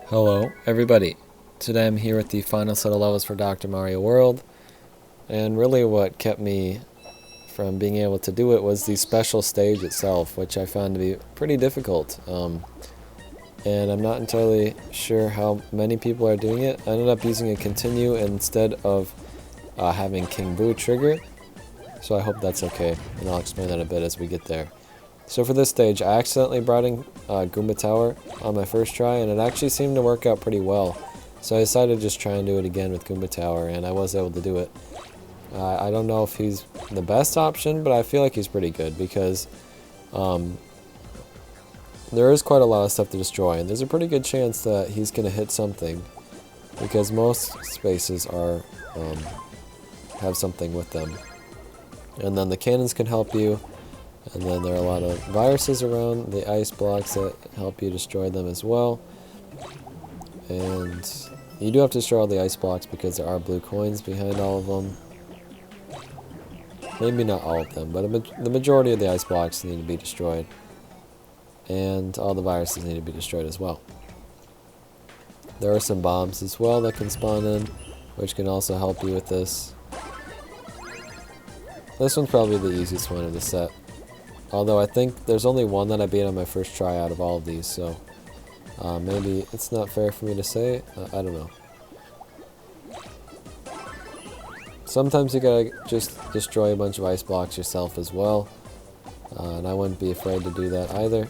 Hello, everybody. Today I'm here with the final set of levels for Dr. Mario World, and really what kept me from being able to do it was the special stage itself, which I found to be pretty difficult. And I'm not entirely sure how many people are doing it. I ended up using a continue instead of having King Boo trigger, so I hope that's okay, and I'll explain that a bit as we get there. So for this stage, I accidentally brought in Goomba Tower on my first try, and it actually seemed to work out pretty well. So I decided to just try and do it again with Goomba Tower, and I was able to do it. I don't know if he's the best option, but I feel like he's pretty good because there is quite a lot of stuff to destroy, and there's a pretty good chance that he's going to hit something because most spaces are have something with them. And then the cannons can help you. And then there are a lot of viruses around the ice blocks that help you destroy them as well. And you do have to destroy all the ice blocks because there are blue coins behind all of them. Maybe not all of them, but the majority of the ice blocks need to be destroyed. And all the viruses need to be destroyed as well. There are some bombs as well that can spawn in, which can also help you with this. This one's probably the easiest one of the set. Although I think there's only one that I beat on my first try out of all of these, so maybe it's not fair for me to say. I don't know. Sometimes you gotta just destroy a bunch of ice blocks yourself as well, and I wouldn't be afraid to do that either.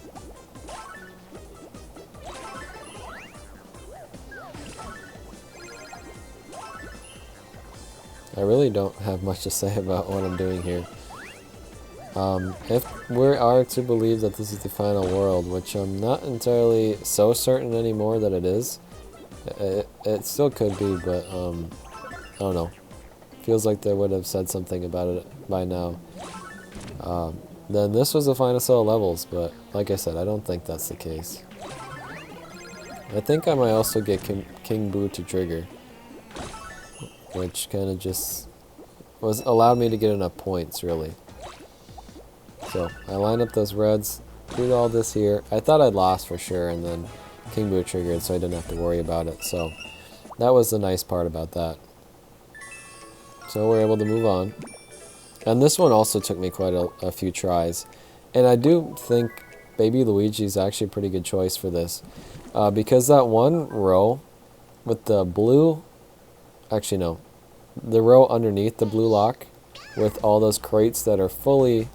I really don't have much to say about what I'm doing here. If we are to believe that this is the final world, which I'm not entirely so certain anymore that it is, it still could be, but I don't know. Feels like they would have said something about it by now. Then this was the final set of levels, but like I said, I don't think that's the case. I think I might also get King Boo to trigger, which kind of just allowed me to get enough points, really. So I lined up those reds, did all this here. I thought I'd lost for sure, and then King Boo triggered, so I didn't have to worry about it. So that was the nice part about that. So we're able to move on. And this one also took me quite a few tries. And I do think Baby Luigi is actually a pretty good choice for this. Because that one row with the blue... Actually, no. The row underneath the blue lock with all those crates that are fully...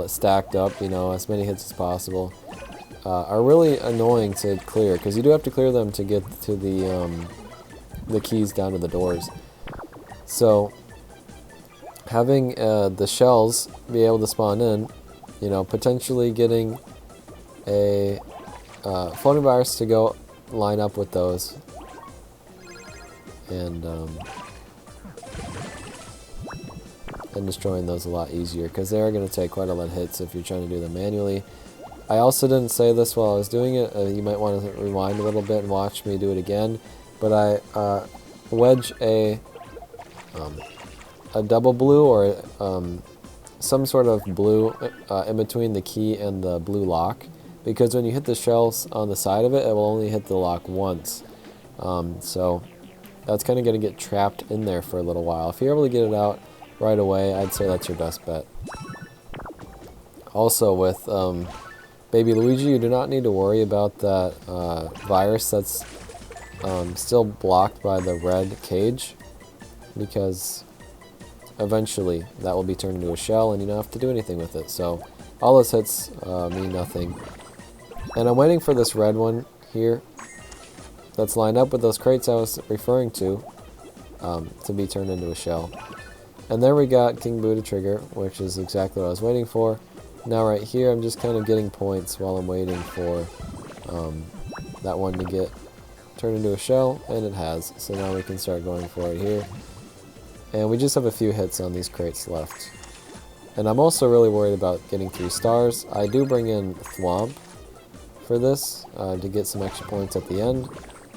stacked up, you know, as many hits as possible, are really annoying to clear because you do have to clear them to get to the keys down to the doors. So having the shells be able to spawn in, you know, potentially getting a floating virus to go line up with those, and destroying those a lot easier because they are going to take quite a lot of hits if you're trying to do them manually. I also didn't say this while I was doing it. You might want to rewind a little bit and watch me do it again. But I wedge a double blue or some sort of blue in between the key and the blue lock, because when you hit the shells on the side of it, it will only hit the lock once. So that's kind of going to get trapped in there for a little while. If you're able to get it out right away, I'd say that's your best bet. Also with Baby Luigi, you do not need to worry about that virus that's still blocked by the red cage, because eventually that will be turned into a shell and you don't have to do anything with it. So all those hits mean nothing. And I'm waiting for this red one here that's lined up with those crates I was referring to be turned into a shell. And there we got King Boo to trigger, which is exactly what I was waiting for. Now right here, I'm just kind of getting points while I'm waiting for that one to get turned into a shell, and it has. So now we can start going for it here. And we just have a few hits on these crates left. And I'm also really worried about getting 3 stars. I do bring in Thwomp for this to get some extra points at the end.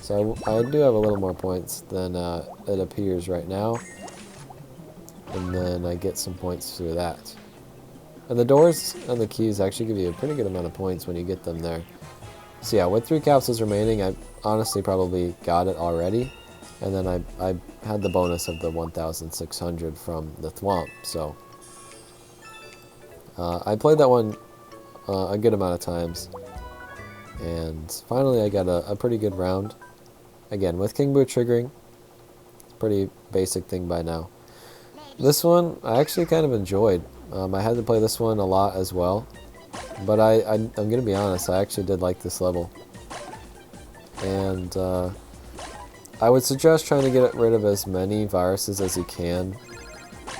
So I do have a little more points than it appears right now. And then I get some points through that. And the doors and the keys actually give you a pretty good amount of points when you get them there. So yeah, with 3 capsules remaining, I honestly probably got it already. And then I had the bonus of the 1,600 from the Thwomp, so I played that one a good amount of times. And finally I got a pretty good round. Again, with King Boo triggering, it's a pretty basic thing by now. This one I actually kind of enjoyed. I had to play this one a lot as well. But I'm going to be honest, I actually did like this level. And I would suggest trying to get rid of as many viruses as you can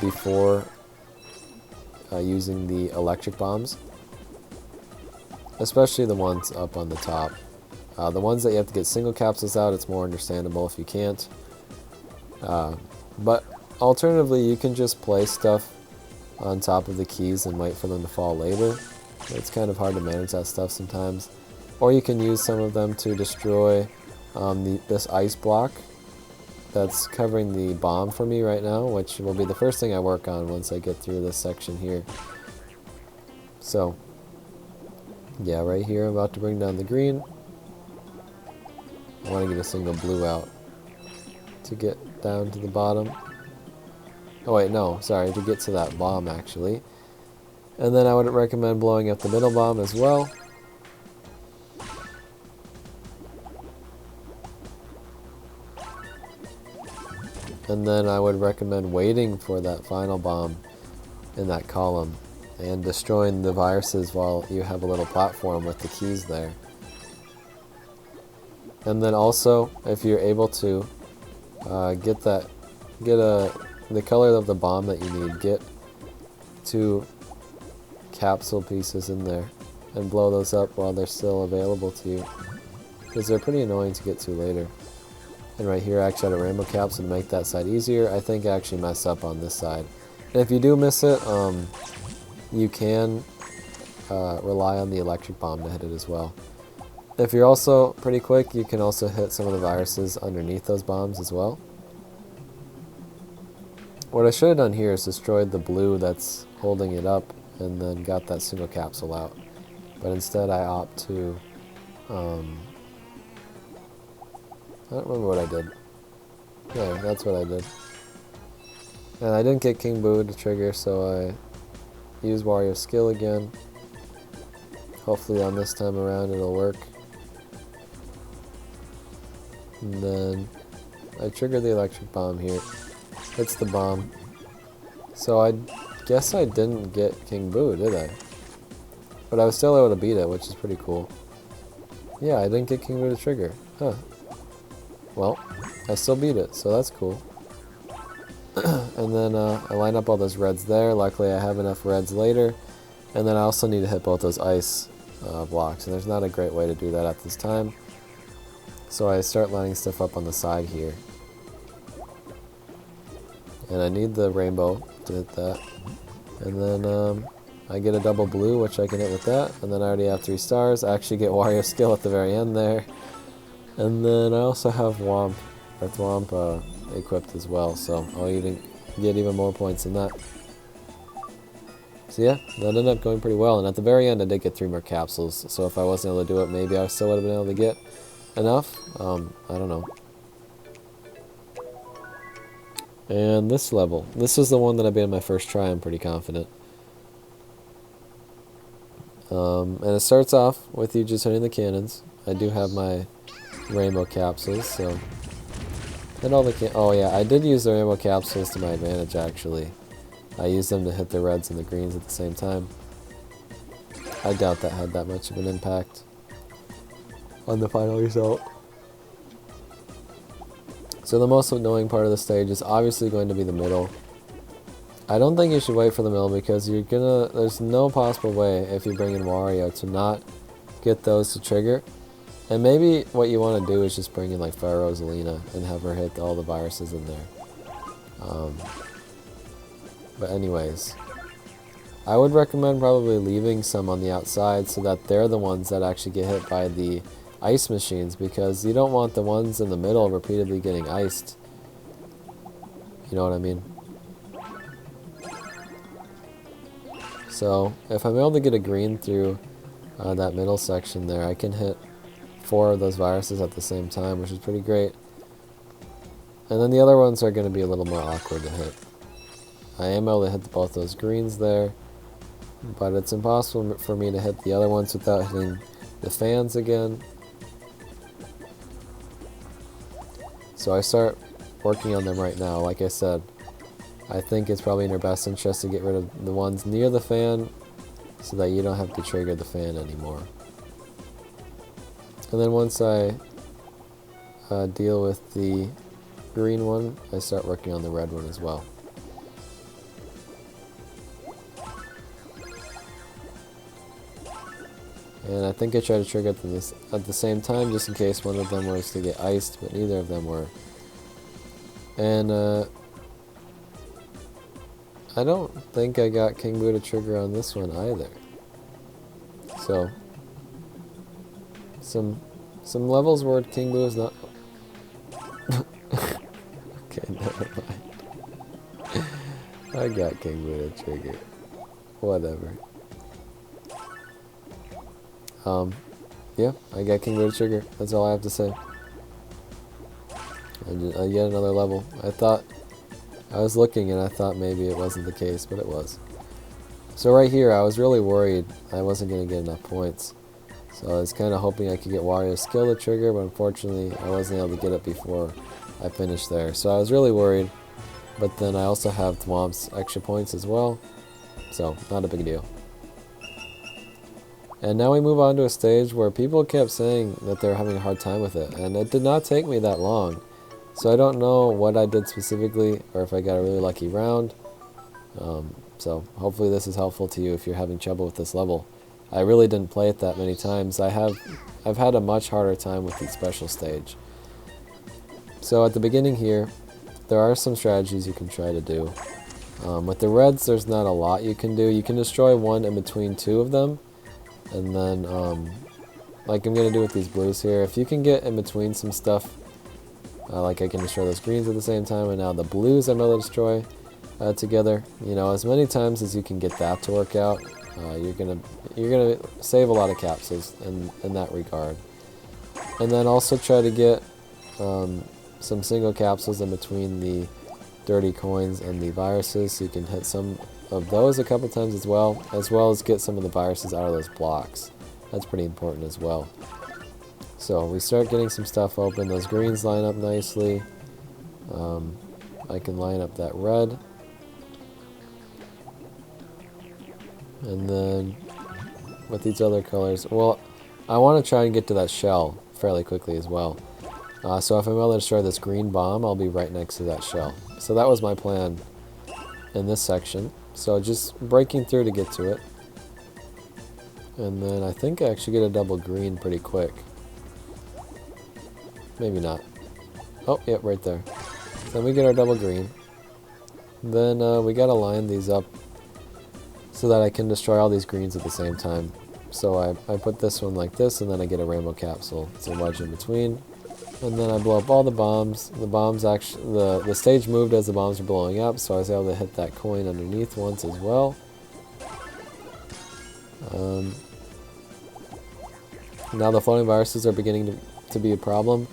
before using the electric bombs. Especially the ones up on the top. The ones that you have to get single capsules out, it's more understandable if you can't. But alternatively, you can just place stuff on top of the keys and wait for them to fall later. It's kind of hard to manage that stuff sometimes. Or you can use some of them to destroy this ice block that's covering the bomb for me right now, which will be the first thing I work on once I get through this section here. So, yeah, right here I'm about to bring down the green. I want to get a single blue out to get down to the bottom. Oh wait, no, sorry, to get to that bomb actually. And then I would recommend blowing up the middle bomb as well. And then I would recommend waiting for that final bomb in that column and destroying the viruses while you have a little platform with the keys there. And then also, if you're able to, get the color of the bomb that you need, get 2 capsule pieces in there and blow those up while they're still available to you, because they're pretty annoying to get to later. And right here I actually had a rainbow capsule to make that side easier. I think I actually messed up on this side. And if you do miss it, you can rely on the electric bomb to hit it as well. If you're also pretty quick, you can also hit some of the viruses underneath those bombs as well. What I should have done here is destroyed the blue that's holding it up and then got that single capsule out. But instead I opt to, I don't remember what I did. Yeah, that's what I did. And I didn't get King Boo to trigger, so I used Wario's skill again. Hopefully on this time around it'll work. And then I trigger the electric bomb here. Hits the bomb. So I guess I didn't get King Boo, did I? But I was still able to beat it, which is pretty cool. Yeah, I didn't get King Boo to trigger. Huh. Well, I still beat it, so that's cool. And then I line up all those reds there. Luckily I have enough reds later. And then I also need to hit both those ice blocks, and there's not a great way to do that at this time. So I start lining stuff up on the side here. And I need the rainbow to hit that. And then I get a double blue, which I can hit with that. And then I already have 3 stars. I actually get Wario skill at the very end there. And then I also have Thwomp equipped as well, so I'll even get even more points than that. So yeah, that ended up going pretty well. And at the very end I did get 3 more capsules, so if I wasn't able to do it, maybe I still would have been able to get enough. I don't know. And this level. This is the one that I beat on my first try, I'm pretty confident. And it starts off with you just hitting the cannons. I do have my rainbow capsules, so hit all the oh yeah, I did use the rainbow capsules to my advantage actually. I used them to hit the reds and the greens at the same time. I doubt that had that much of an impact on the final result. So the most annoying part of the stage is obviously going to be the middle. I don't think you should wait for the middle because there's no possible way if you bring in Wario to not get those to trigger. And maybe what you want to do is just bring in like Fire Rosalina and have her hit all the viruses in there. But anyways, I would recommend probably leaving some on the outside so that they're the ones that actually get hit by the ice machines, because you don't want the ones in the middle repeatedly getting iced. You know what I mean? So if I'm able to get a green through that middle section there, I can hit 4 of those viruses at the same time, which is pretty great. And then the other ones are going to be a little more awkward to hit. I am able to hit both those greens there, but it's impossible for me to hit the other ones without hitting the fans again. So I start working on them right now. Like I said, I think it's probably in your best interest to get rid of the ones near the fan so that you don't have to trigger the fan anymore. And then once I deal with the green one, I start working on the red one as well. And I think I tried to trigger them at the same time just in case one of them was to get iced, but neither of them were. And I don't think I got King Boo to trigger on this one either. So some levels where King Boo is not. Okay, never mind. I got King Boo to trigger. Whatever. Yeah, I got King Boo to trigger. That's all I have to say. And yet another level. I was looking and I thought maybe it wasn't the case, but it was. So right here, I was really worried I wasn't going to get enough points. So I was kind of hoping I could get Wario's skill to trigger, but unfortunately I wasn't able to get it before I finished there. So I was really worried, but then I also have Thwomp's extra points as well, so not a big deal. And now we move on to a stage where people kept saying that they were having a hard time with it, and it did not take me that long. So I don't know what I did specifically, or if I got a really lucky round. So hopefully this is helpful to you if you're having trouble with this level. I really didn't play it that many times. I've had a much harder time with the special stage. So at the beginning here, there are some strategies you can try to do. With the reds, there's not a lot you can do. You can destroy one in between 2 of them, and then like I'm going to do with these blues here, if you can get in between some stuff, like I can destroy those greens at the same time, and now the blues I'm able to destroy together. You know, as many times as you can get that to work out, you're gonna save a lot of capsules in that regard. And then also try to get some single capsules in between the dirty coins and the viruses, so you can hit some of those a couple times as well as get some of the viruses out of those blocks. That's pretty important as well. So we start getting some stuff open. Those greens line up nicely. I can line up that red. And then with these other colors, well, I want to try and get to that shell fairly quickly as well. So if I'm able to destroy this green bomb, I'll be right next to that shell. So that was my plan in this section. So just breaking through to get to it. And then I think I actually get a double green pretty quick. Maybe not. Oh, yep, right there. Then we get our double green. Then we gotta line these up so that I can destroy all these greens at the same time. So I put this one like this, and then I get a rainbow capsule. It's a wedge in between. And then I blow up all the bombs. The bombs actually, the stage moved as the bombs were blowing up, so I was able to hit that coin underneath once as well. Now the floating viruses are beginning to be a problem.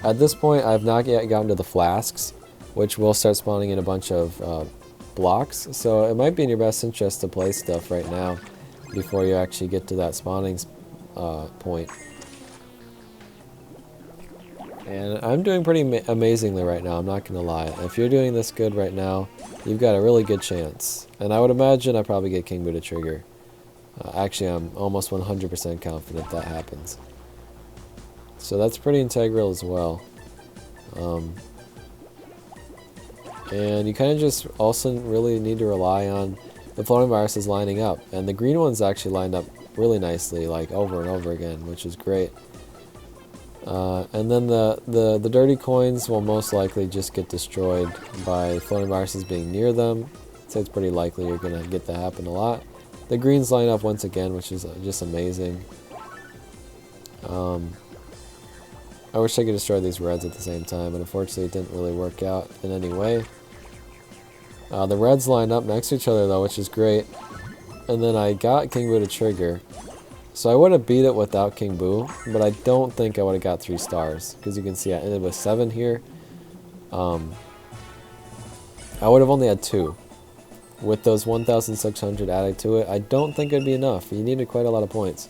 At this point, I've not yet gotten to the flasks, which will start spawning in a bunch of blocks. So it might be in your best interest to play stuff right now before you actually get to that spawning point. And I'm doing pretty amazingly right now, I'm not going to lie. If you're doing this good right now, you've got a really good chance. And I would imagine I probably get King Boo to trigger. Actually, I'm almost 100% confident that happens. So that's pretty integral as well. And you kind of just also really need to rely on the floating viruses lining up. And the green ones actually lined up really nicely, like over and over again, which is great. And then the dirty coins will most likely just get destroyed by floating viruses being near them. So it's pretty likely you're going to get that happen a lot. The greens line up once again, which is just amazing. I wish I could destroy these reds at the same time, but unfortunately it didn't really work out in any way. The reds lined up next to each other though, which is great. And then I got King Boo to trigger. So I would have beat it without King Boo, but I don't think I would have got 3 stars. Because you can see I ended with 7 here. I would have only had 2. With those 1,600 added to it, I don't think it'd be enough. You needed quite a lot of points.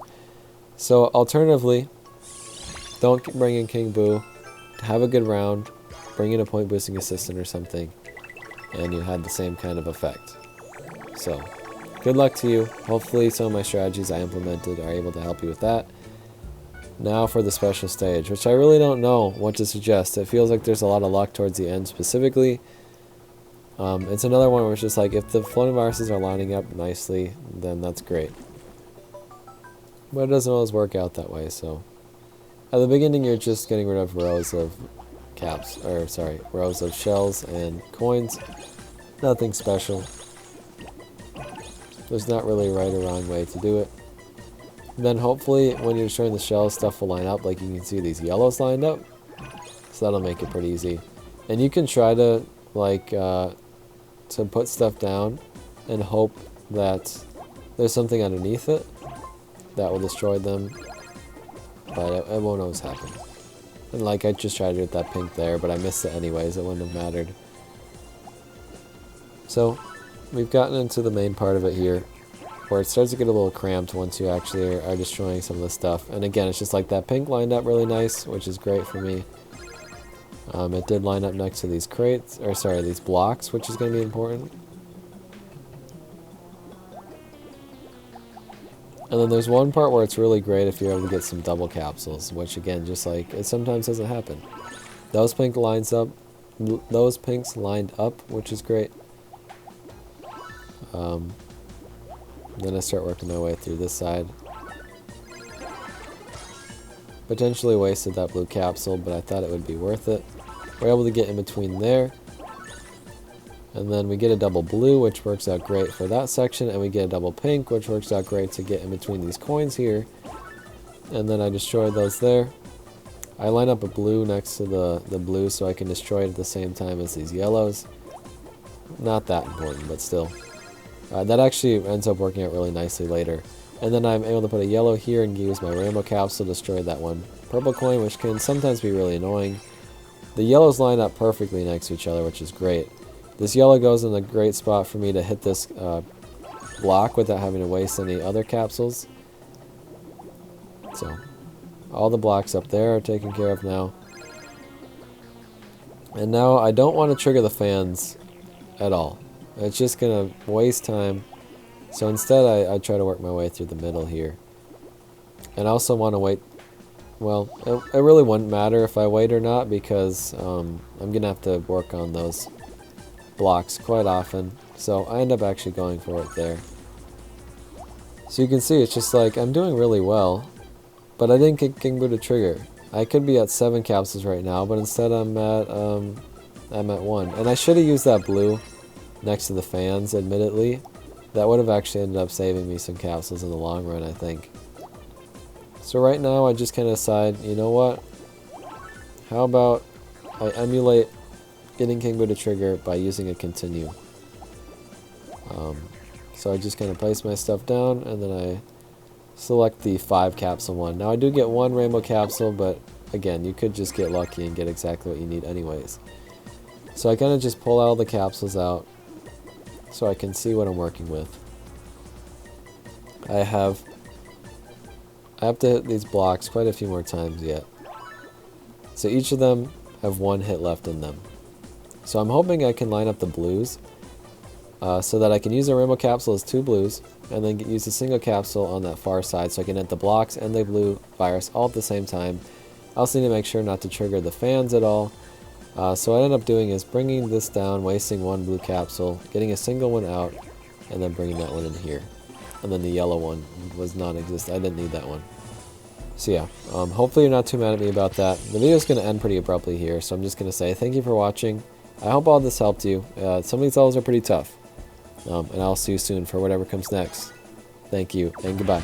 So alternatively, don't bring in King Boo. Have a good round. Bring in a point boosting assistant or something. And you had the same kind of effect. So, good luck to you. Hopefully some of my strategies I implemented are able to help you with that. Now for the special stage, which I really don't know what to suggest. It feels like there's a lot of luck towards the end specifically. It's another one where it's just like, if the floating viruses are lining up nicely, then that's great. But it doesn't always work out that way, so. At the beginning, you're just getting rid of rows of rows of shells and coins. Nothing special. There's not really a right or wrong way to do it. Then hopefully, when you're destroying the shells, stuff will line up. Like you can see these yellows lined up. So that'll make it pretty easy. And you can try to, like, to put stuff down and hope that there's something underneath it that will destroy them, but it won't always happen. And like I just tried to do with that pink there, but I missed it anyways, it wouldn't have mattered. So we've gotten into the main part of it here, where it starts to get a little cramped once you actually are destroying some of the stuff. And again, it's just like that pink lined up really nice, which is great for me. It did line up next to these crates, or sorry, these blocks, which is going to be important. And then there's one part where it's really great if you're able to get some double capsules, which again, just like, it sometimes doesn't happen. Those pinks lined up, which is great. Then I start working my way through this side. Potentially wasted that blue capsule, but I thought it would be worth it. We're able to get in between there. And then we get a double blue, which works out great for that section. And we get a double pink, which works out great to get in between these coins here. And then I destroy those there. I line up a blue next to the blue so I can destroy it at the same time as these yellows. Not that important, but still. That actually ends up working out really nicely later. And then I'm able to put a yellow here and use my rainbow capsule to destroy that one purple coin, which can sometimes be really annoying. The yellows line up perfectly next to each other, which is great. This yellow goes in a great spot for me to hit this block without having to waste any other capsules. So, all the blocks up there are taken care of now. And now I don't want to trigger the fans at all. It's just going to waste time. So instead I try to work my way through the middle here. And I also want to wait. Well, it really wouldn't matter if I wait or not, because I'm going to have to work on those blocks quite often. So I end up actually going for it there. So you can see it's just like I'm doing really well, but I didn't get King Boo to trigger. I could be at 7 capsules right now, but instead I'm at 1. And I should have used that blue next to the fans, admittedly. That would have actually ended up saving me some capsules in the long run, I think. So right now I just kind of decide, you know what? How about I emulate getting King Boo to trigger by using a continue. So I just kind of place my stuff down, and then I select the 5 capsule one. Now I do get 1 rainbow capsule, but again, you could just get lucky and get exactly what you need anyways. So I kind of just pull all the capsules out so I can see what I'm working with. I have to hit these blocks quite a few more times yet. So each of them have 1 hit left in them. So I'm hoping I can line up the blues so that I can use a rainbow capsule as 2 blues, and then use a single capsule on that far side so I can hit the blocks and the blue virus all at the same time. I also need to make sure not to trigger the fans at all. So what I end up doing is bringing this down, wasting 1 blue capsule, getting a single one out, and then bringing that one in here. And then the yellow one was non-existent. I didn't need that one. So yeah, hopefully you're not too mad at me about that. The video is going to end pretty abruptly here, so I'm just going to say thank you for watching. I hope all this helped you. Some of these levels are pretty tough. And I'll see you soon for whatever comes next. Thank you, and goodbye.